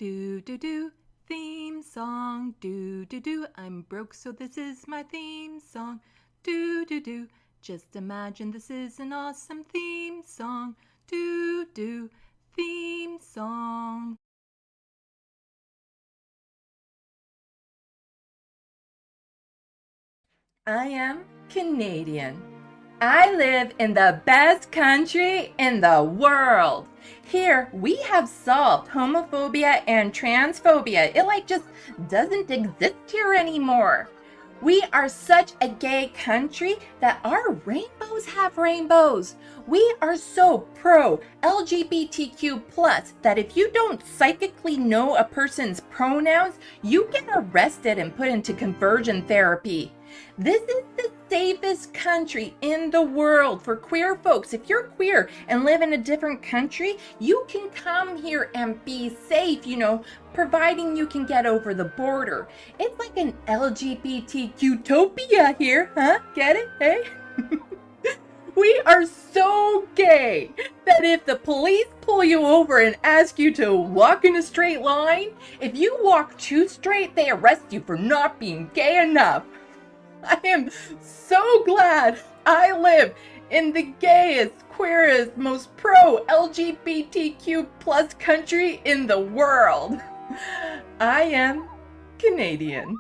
Do do do, theme song. Do do do, I'm broke so this is my theme song. Do do do, just imagine this is an awesome theme song. Do do, theme song. I am Canadian. I live in the best country in the world. Here, we have solved homophobia and transphobia. It just doesn't exist here anymore. We are such a gay country that our rainbows have rainbows. We are so pro LGBTQ plus that if you don't psychically know a person's pronouns, you get arrested and put into conversion therapy. This is the safest country in the world for queer folks. If you're queer and live in a different country, you can come here and be safe, providing you can get over the border. It's like an LGBTQ-topia here, huh? Get it? Hey? We are so gay that if the police pull you over and ask you to walk in a straight line, if you walk too straight, they arrest you for not being gay enough. I am so glad I live in the gayest, queerest, most pro-LGBTQ plus country in the world. I am Canadian.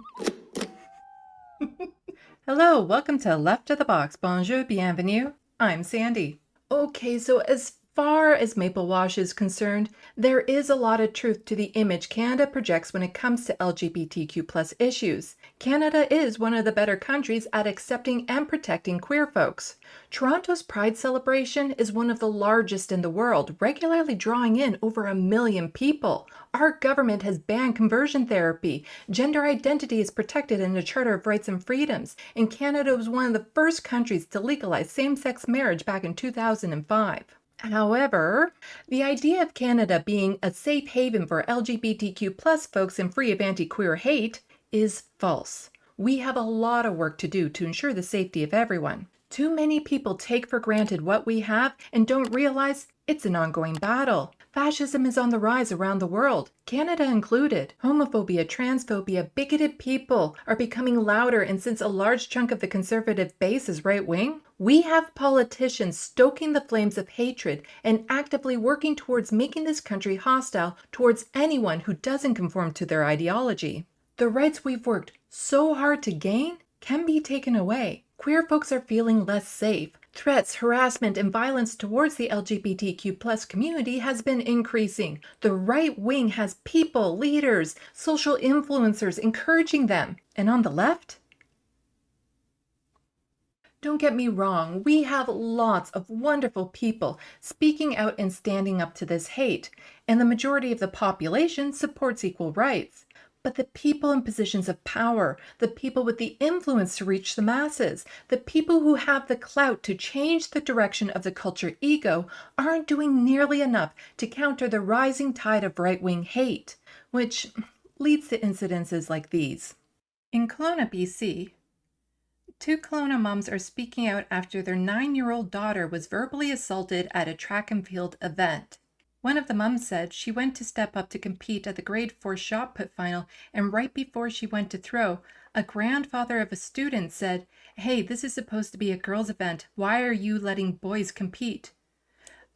Hello, welcome to Left of the Box. Bonjour, bienvenue. I'm Sandy. Okay, so as far as Maple Wash is concerned, there is a lot of truth to the image Canada projects when it comes to LGBTQ plus issues. Canada is one of the better countries at accepting and protecting queer folks. Toronto's Pride celebration is one of the largest in the world, regularly drawing in over 1 million people. Our government has banned conversion therapy. Gender identity is protected in the Charter of Rights and Freedoms, and Canada was one of the first countries to legalize same-sex marriage back in 2005. However, the idea of Canada being a safe haven for LGBTQ plus folks and free of anti-queer hate is false. We have a lot of work to do to ensure the safety of everyone. Too many people take for granted what we have and don't realize it's an ongoing battle. Fascism is on the rise around the world, Canada included. Homophobia, transphobia, bigoted people are becoming louder, and since a large chunk of the conservative base is right-wing, we have politicians stoking the flames of hatred and actively working towards making this country hostile towards anyone who doesn't conform to their ideology. The rights we've worked so hard to gain can be taken away. Queer folks are feeling less safe. Threats, harassment, and violence towards the LGBTQ plus community has been increasing. The right wing has people, leaders, social influencers encouraging them. And on the left? Don't get me wrong, we have lots of wonderful people speaking out and standing up to this hate, and the majority of the population supports equal rights. But the people in positions of power, the people with the influence to reach the masses, the people who have the clout to change the direction of the culture ego aren't doing nearly enough to counter the rising tide of right-wing hate, which leads to incidences like these. In Kelowna, BC, 2 Kelowna moms are speaking out after their 9-year-old daughter was verbally assaulted at a track and field event. One of the moms said she went to step up to compete at the grade 4 shot put final, and right before she went to throw, a grandfather of a student said, "Hey, this is supposed to be a girls' event. Why are you letting boys compete?"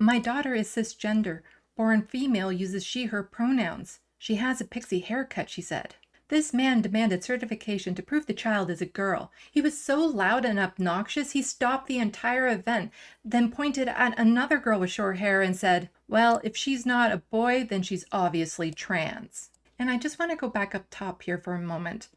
"My daughter is cisgender. Born female, uses she/her pronouns. She has a pixie haircut," she said. This man demanded certification to prove the child is a girl. He was so loud and obnoxious, he stopped the entire event, then pointed at another girl with short hair and said, "Well, if she's not a boy, then she's obviously trans." And I just want to go back up top here for a moment.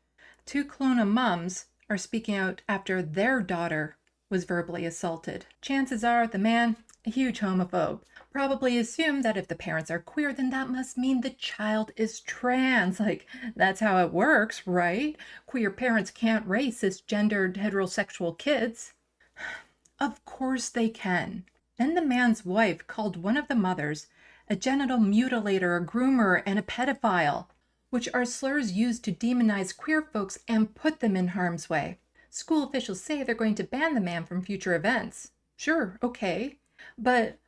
2 Kelowna moms are speaking out after their daughter was verbally assaulted. Chances are the man, a huge homophobe, probably assumed that if the parents are queer, then that must mean the child is trans. That's how it works, right? Queer parents can't raise cisgendered heterosexual kids. Of course they can. Then the man's wife called one of the mothers a genital mutilator, a groomer, and a pedophile, which are slurs used to demonize queer folks and put them in harm's way. School officials say they're going to ban the man from future events. Sure, okay, but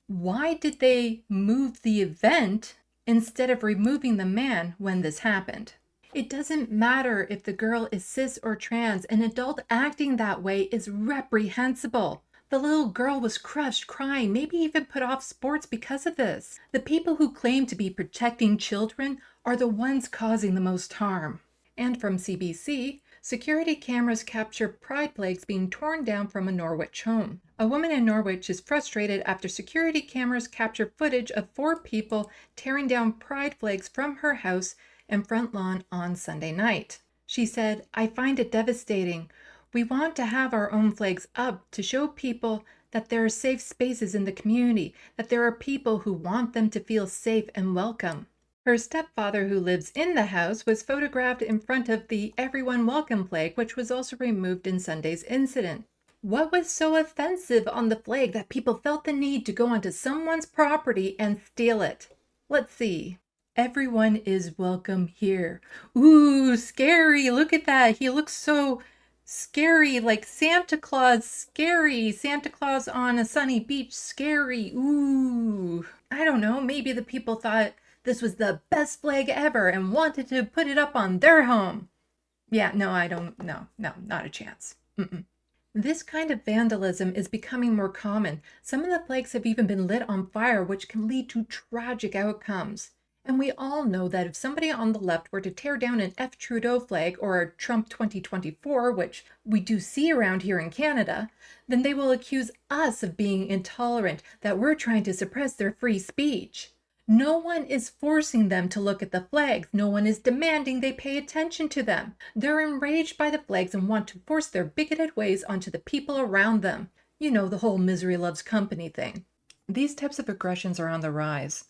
why did they move the event instead of removing the man when this happened. It doesn't matter if the girl is cis or trans, an adult acting that way is reprehensible. The little girl was crushed, crying, maybe even put off sports because of this. The people who claim to be protecting children are the ones causing the most harm. And from CBC, security cameras capture pride flags being torn down from a Norwich home. A woman in Norwich is frustrated after security cameras capture footage of 4 people tearing down pride flags from her house and front lawn on Sunday night. She said, "I find it devastating. We want to have our own flags up to show people that there are safe spaces in the community, that there are people who want them to feel safe and welcome." Her stepfather, who lives in the house, was photographed in front of the Everyone Welcome flag, which was also removed in Sunday's incident. What was so offensive on the flag that people felt the need to go onto someone's property and steal it? Let's see. Everyone is welcome here. Ooh, scary. Look at that. He looks so scary, like Santa Claus. Scary. Santa Claus on a sunny beach. Scary. Ooh. I don't know. Maybe the people thought this was the best flag ever and wanted to put it up on their home. Yeah, no, I don't. No, not a chance. This kind of vandalism is becoming more common. Some of the flags have even been lit on fire, which can lead to tragic outcomes. And we all know that if somebody on the left were to tear down an F. Trudeau flag or a Trump 2024, which we do see around here in Canada, then they will accuse us of being intolerant, that we're trying to suppress their free speech. No one is forcing them to look at the flags. No one is demanding they pay attention to them. They're enraged by the flags and want to force their bigoted ways onto the people around them. You know, the whole misery loves company thing. These types of aggressions are on the rise.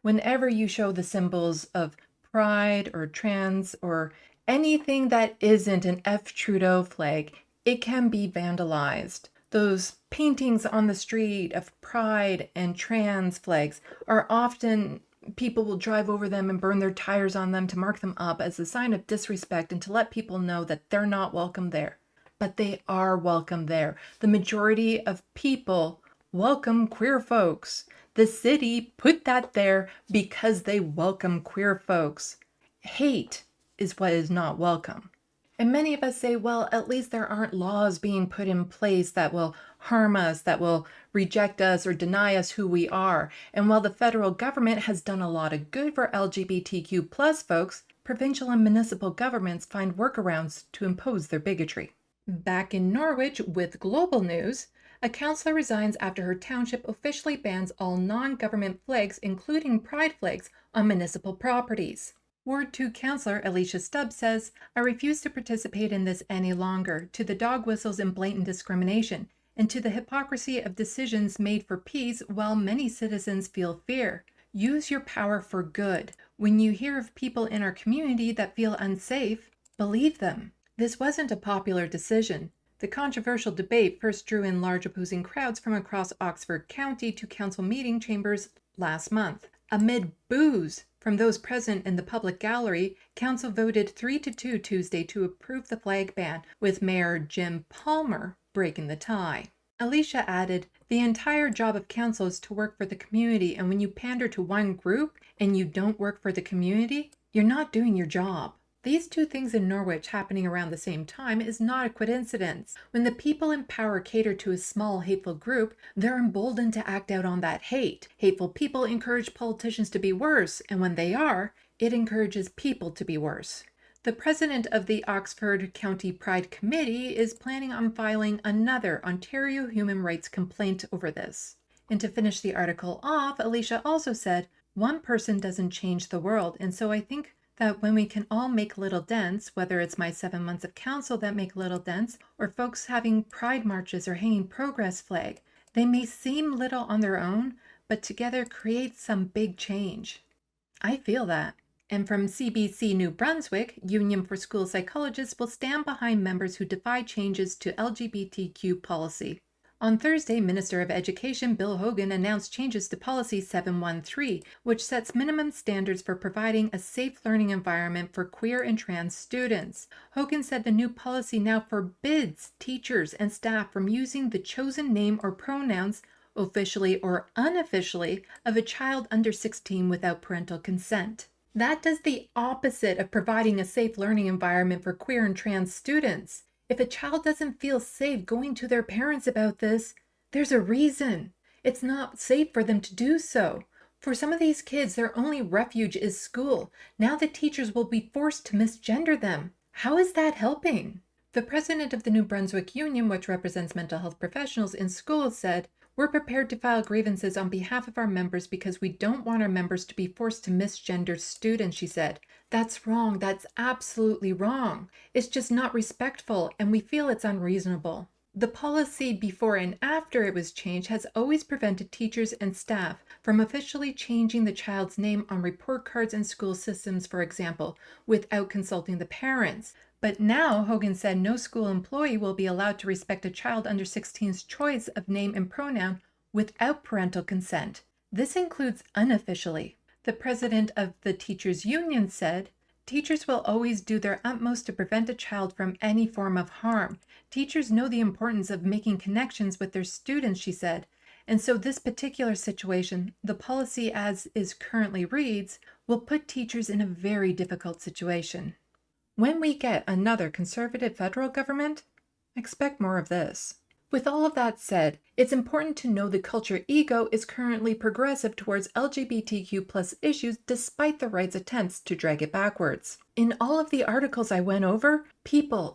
Whenever you show the symbols of pride or trans or anything that isn't an F. Trudeau flag, it can be vandalized. Those paintings on the street of pride and trans flags are often, people will drive over them and burn their tires on them to mark them up as a sign of disrespect and to let people know that they're not welcome there. But they are welcome there. The majority of people welcome queer folks. The city put that there because they welcome queer folks. Hate is what is not welcome. And many of us say, well, at least there aren't laws being put in place that will harm us, that will reject us or deny us who we are. And while the federal government has done a lot of good for LGBTQ plus folks, provincial and municipal governments find workarounds to impose their bigotry. Back in Norwich with global news, a councillor resigns after her township officially bans all non-government flags, including pride flags, on municipal properties. Ward 2 councillor Alicia Stubbs says, "I refuse to participate in this any longer, to the dog whistles and blatant discrimination, and to the hypocrisy of decisions made for peace while many citizens feel fear. Use your power for good. When you hear of people in our community that feel unsafe, believe them." This wasn't a popular decision. The controversial debate first drew in large opposing crowds from across Oxford County to council meeting chambers last month. Amid boos from those present in the public gallery, council voted 3-2 Tuesday to approve the flag ban, with Mayor Jim Palmer breaking the tie. Alicia added, "The entire job of council is to work for the community, and when you pander to one group and you don't work for the community, you're not doing your job." These two things in Norwich happening around the same time is not a coincidence. When the people in power cater to a small, hateful group, they're emboldened to act out on that hate. Hateful people encourage politicians to be worse, and when they are, it encourages people to be worse. The president of the Oxford County Pride Committee is planning on filing another Ontario human rights complaint over this. And to finish the article off, Alicia also said, "One person doesn't change the world, and so I think that when we can all make little dents, whether it's my 7 months of council that make little dents, or folks having pride marches or hanging progress flag, they may seem little on their own, but together create some big change." I feel that. And from CBC New Brunswick, Union for School Psychologists will stand behind members who defy changes to LGBTQ policy. On Thursday, Minister of Education Bill Hogan announced changes to Policy 713, which sets minimum standards for providing a safe learning environment for queer and trans students. Hogan said the new policy now forbids teachers and staff from using the chosen name or pronouns officially or unofficially, of a child under 16 without parental consent. That does the opposite of providing a safe learning environment for queer and trans students. If a child doesn't feel safe going to their parents about this, there's a reason. It's not safe for them to do so. For some of these kids, their only refuge is school. Now the teachers will be forced to misgender them. How is that helping? The president of the New Brunswick Union, which represents mental health professionals in schools, said, "We're prepared to file grievances on behalf of our members because we don't want our members to be forced to misgender students," she said. "That's wrong. That's absolutely wrong. It's just not respectful, and we feel it's unreasonable." The policy before and after it was changed has always prevented teachers and staff from officially changing the child's name on report cards and school systems, for example, without consulting the parents. But now, Hogan said, no school employee will be allowed to respect a child under 16's choice of name and pronoun without parental consent. This includes unofficially. The president of the teachers' union said, "Teachers will always do their utmost to prevent a child from any form of harm. Teachers know the importance of making connections with their students," she said. And so this particular situation, the policy as is currently reads, will put teachers in a very difficult situation. When we get another conservative federal government, expect more of this. With all of that said, it's important to know the culture ego is currently progressive towards LGBTQ+ issues despite the right's attempts to drag it backwards. In all of the articles I went over,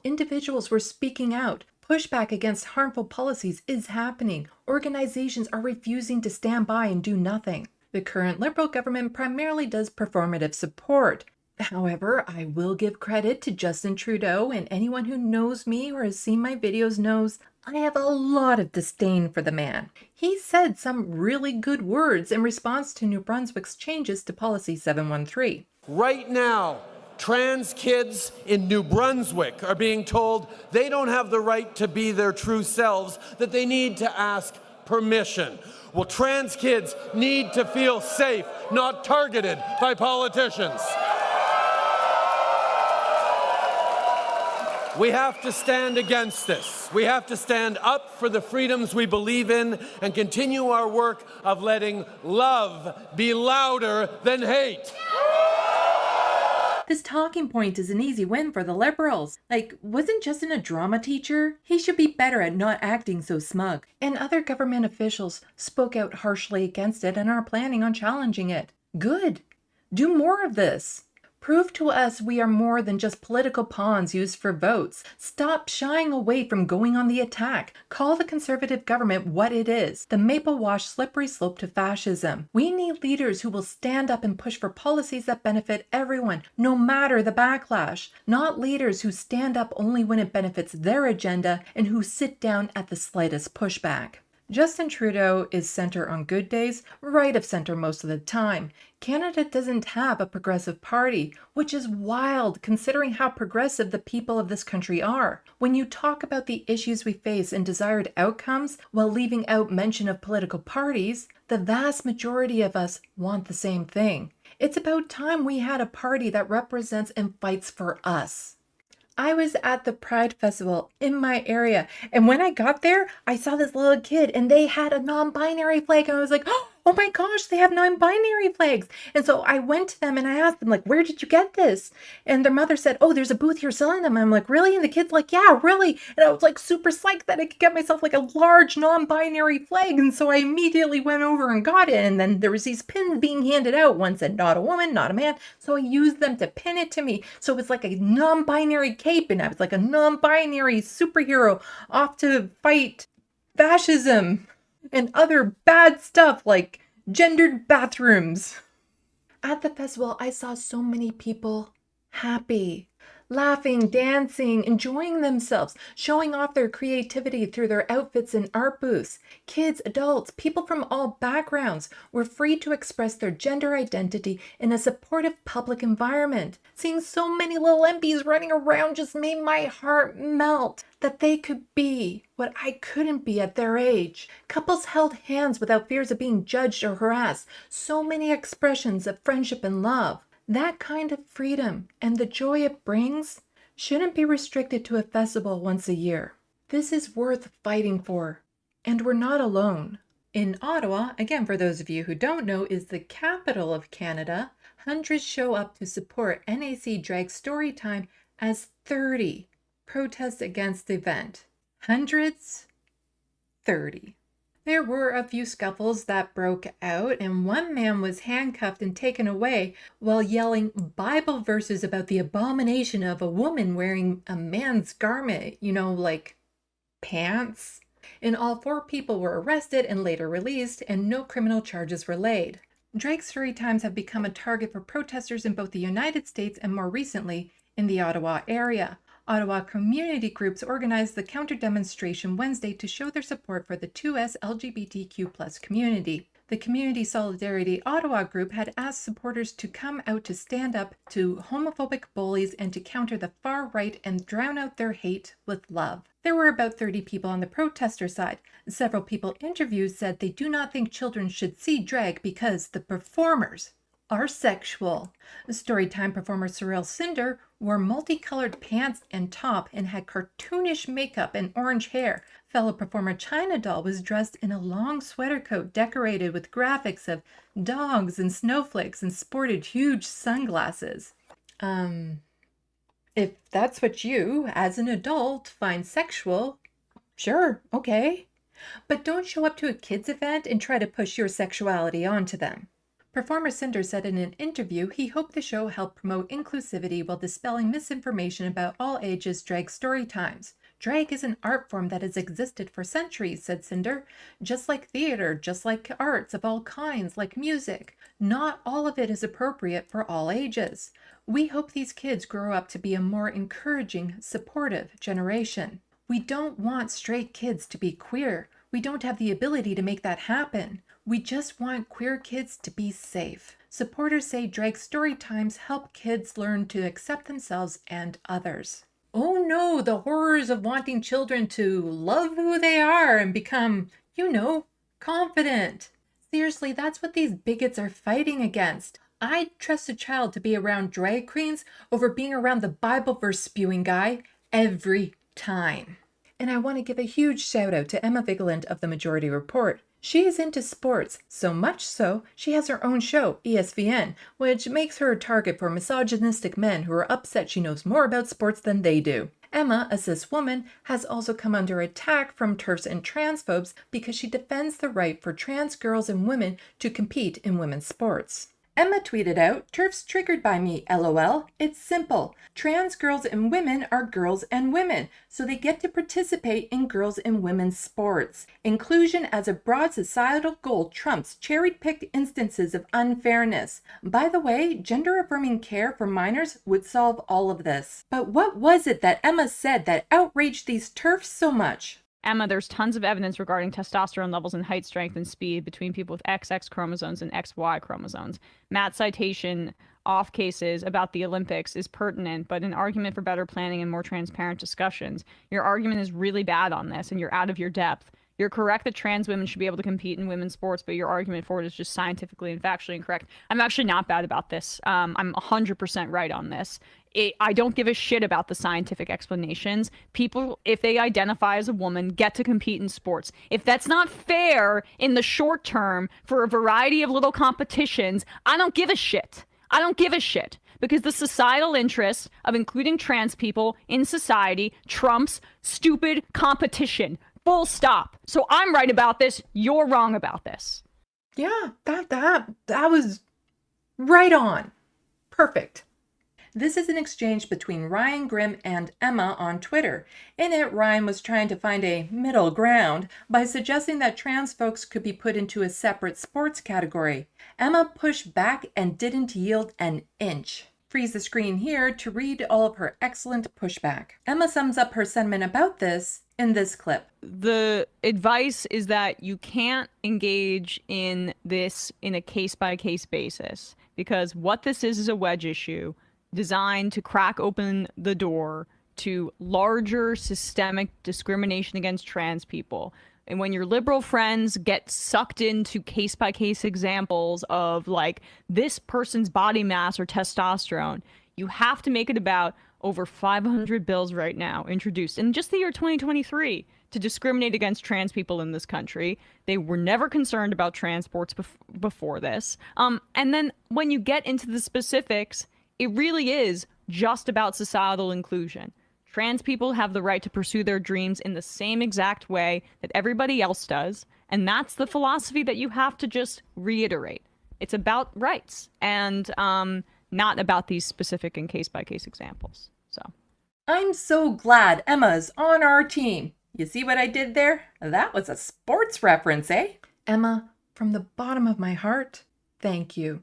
individuals were speaking out. Pushback against harmful policies is happening. Organizations are refusing to stand by and do nothing. The current Liberal government primarily does performative support. However, I will give credit to Justin Trudeau, and anyone who knows me or has seen my videos knows I have a lot of disdain for the man. He said some really good words in response to New Brunswick's changes to Policy 713. Right now, trans kids in New Brunswick are being told they don't have the right to be their true selves, that they need to ask permission. Well, trans kids need to feel safe, not targeted by politicians. We have to stand against this. We have to stand up for the freedoms we believe in and continue our work of letting love be louder than hate. This talking point is an easy win for the Liberals. Wasn't Justin a drama teacher? He should be better at not acting so smug. And other government officials spoke out harshly against it and are planning on challenging it. Good. Do more of this. Prove to us we are more than just political pawns used for votes. Stop shying away from going on the attack. Call the Conservative government what it is, the maple-washed slippery slope to fascism. We need leaders who will stand up and push for policies that benefit everyone, no matter the backlash. Not leaders who stand up only when it benefits their agenda and who sit down at the slightest pushback. Justin Trudeau is center on good days, right of center most of the time. Canada doesn't have a progressive party, which is wild considering how progressive the people of this country are. When you talk about the issues we face and desired outcomes while leaving out mention of political parties, the vast majority of us want the same thing. It's about time we had a party that represents and fights for us. I was at the Pride Festival in my area, and when I got there, I saw this little kid, and they had a non-binary flag, and I was like, oh my gosh, they have non-binary flags. And so I went to them, and I asked them, where did you get this? And their mother said, oh, there's a booth here selling them. And I'm like, really? And the kid's like, yeah, really? And I was super psyched that I could get myself a large non-binary flag, and so I immediately went over and got it, and then there was these pins being handed out. One said, not a woman, not a man, so I used them to pin it to me. So it was a non-binary cape, and I was a non-binary superhero off to fight fascism and other bad stuff like gendered bathrooms. At the festival, I saw so many people happy, laughing, dancing, enjoying themselves, showing off their creativity through their outfits and art booths. Kids, adults, people from all backgrounds were free to express their gender identity in a supportive public environment. Seeing so many little MPs running around just made my heart melt. That they could be what I couldn't be at their age. Couples held hands without fears of being judged or harassed. So many expressions of friendship and love. That kind of freedom and the joy it brings shouldn't be restricted to a festival once a year. This is worth fighting for, and we're not alone. In Ottawa, again, for those of you who don't know, is the capital of Canada, hundreds show up to support NAC Drag Storytime as 30 protests against the event. Hundreds, 30. There were a few scuffles that broke out, and one man was handcuffed and taken away while yelling Bible verses about the abomination of a woman wearing a man's garment, like pants. And all 4 people were arrested and later released, and no criminal charges were laid. Drag story times have become a target for protesters in both the United States and more recently in the Ottawa area. Ottawa community groups organized the counter-demonstration Wednesday to show their support for the 2S LGBTQ+ community. The Community Solidarity Ottawa group had asked supporters to come out to stand up to homophobic bullies and to counter the far right and drown out their hate with love. There were about 30 people on the protester side. Several people interviewed said they do not think children should see drag because the performers are sexual. Storytime performer Sorrel Cinder wore multicolored pants and top and had cartoonish makeup and orange hair. Fellow performer China Doll was dressed in a long sweater coat decorated with graphics of dogs and snowflakes and sported huge sunglasses. If that's what you, as an adult, find sexual, sure, okay. But don't show up to a kids' event and try to push your sexuality onto them. Performer Cinder said in an interview he hoped the show helped promote inclusivity while dispelling misinformation about all ages drag story times. Drag is an art form that has existed for centuries, said Cinder. Just like theater, just like arts of all kinds, like music. Not all of it is appropriate for all ages. We hope these kids grow up to be a more encouraging, supportive generation. We don't want straight kids to be queer. We don't have the ability to make that happen. We just want queer kids to be safe. Supporters say drag story times help kids learn to accept themselves and others. Oh no, the horrors of wanting children to love who they are and become, confident. Seriously, that's what these bigots are fighting against. I'd trust a child to be around drag queens over being around the Bible verse spewing guy every time. And I want to give a huge shout out to Emma Vigeland of the Majority Report. She is into sports, so much so she has her own show, ESVN, which makes her a target for misogynistic men who are upset she knows more about sports than they do. Emma, a cis woman, has also come under attack from TERFs and transphobes because she defends the right for trans girls and women to compete in women's sports. Emma tweeted out, "TERFs triggered by me, LOL. It's simple. Trans girls and women are girls and women, so they get to participate in girls and women's sports. Inclusion as a broad societal goal trumps cherry-picked instances of unfairness. By the way, gender-affirming care for minors would solve all of this." But what was it that Emma said that outraged these TERFs so much? Emma, there's tons of evidence regarding testosterone levels and height, strength, and speed between people with XX chromosomes and XY chromosomes. Matt's citation off cases about the Olympics is pertinent, but an argument for better planning and more transparent discussions. Your argument is really bad on this, and you're out of your depth. You're correct that trans women should be able to compete in women's sports, but your argument for it is just scientifically and factually incorrect. I'm actually not bad about this. I'm 100% right on this. I don't give a shit about the scientific explanations. People, if they identify as a woman, get to compete in sports. If that's not fair in the short term for a variety of little competitions, I don't give a shit. I don't give a shit. Because the societal interest of including trans people in society trumps stupid competition. Full stop. So I'm right about this. You're wrong about this. Yeah, that was right on. Perfect. This is an exchange between Ryan Grimm and Emma on Twitter. In it, Ryan was trying to find a middle ground by suggesting that trans folks could be put into a separate sports category. Emma pushed back and didn't yield an inch. Freeze the screen here to read all of her excellent pushback. Emma sums up her sentiment about this in this clip. The advice is that you can't engage in this in a case-by-case basis, because what this is a wedge issue designed to crack open the door to larger systemic discrimination against trans people. And when your liberal friends get sucked into case-by-case examples of like this person's body mass or testosterone, you have to make it about over 500 bills right now introduced in just the year 2023 to discriminate against trans people in this country. They were never concerned about transports before this. And then when you get into the specifics, it really is just about societal inclusion. Trans people have the right to pursue their dreams in the same exact way that everybody else does. And that's the philosophy that you have to just reiterate. It's about rights and not about these specific and case-by-case examples. So I'm so glad Emma's on our team. You see what I did there? That was a sports reference, eh? Emma, from the bottom of my heart, thank you.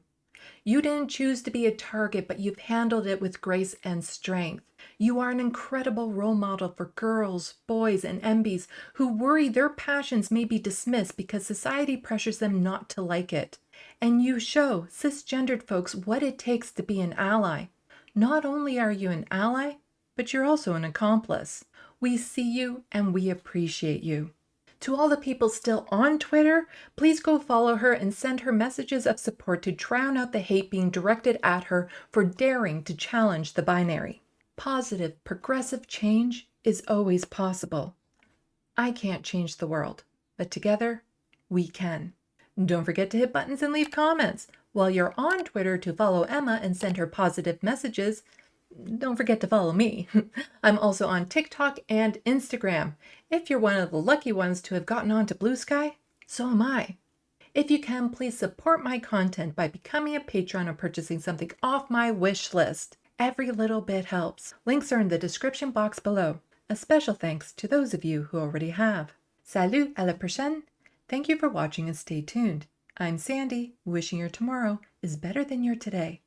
You didn't choose to be a target, but you've handled it with grace and strength. You are an incredible role model for girls, boys, and MBs who worry their passions may be dismissed because society pressures them not to like it. And you show cisgendered folks what it takes to be an ally. Not only are you an ally, but you're also an accomplice. We see you and we appreciate you. To all the people still on Twitter, please go follow her and send her messages of support to drown out the hate being directed at her for daring to challenge the binary. Positive, progressive change is always possible. I can't change the world, but together, we can. Don't forget to hit buttons and leave comments. While you're on Twitter to follow Emma and send her positive messages, don't forget to follow me. I'm also on TikTok and Instagram. If you're one of the lucky ones to have gotten onto Bluesky, so am I. If you can, please support my content by becoming a patron or purchasing something off my wish list. Every little bit helps. Links are in the description box below. A special thanks to those of you who already have. Salut, à la prochaine. Thank you for watching and stay tuned. I'm Sandy, wishing your tomorrow is better than your today.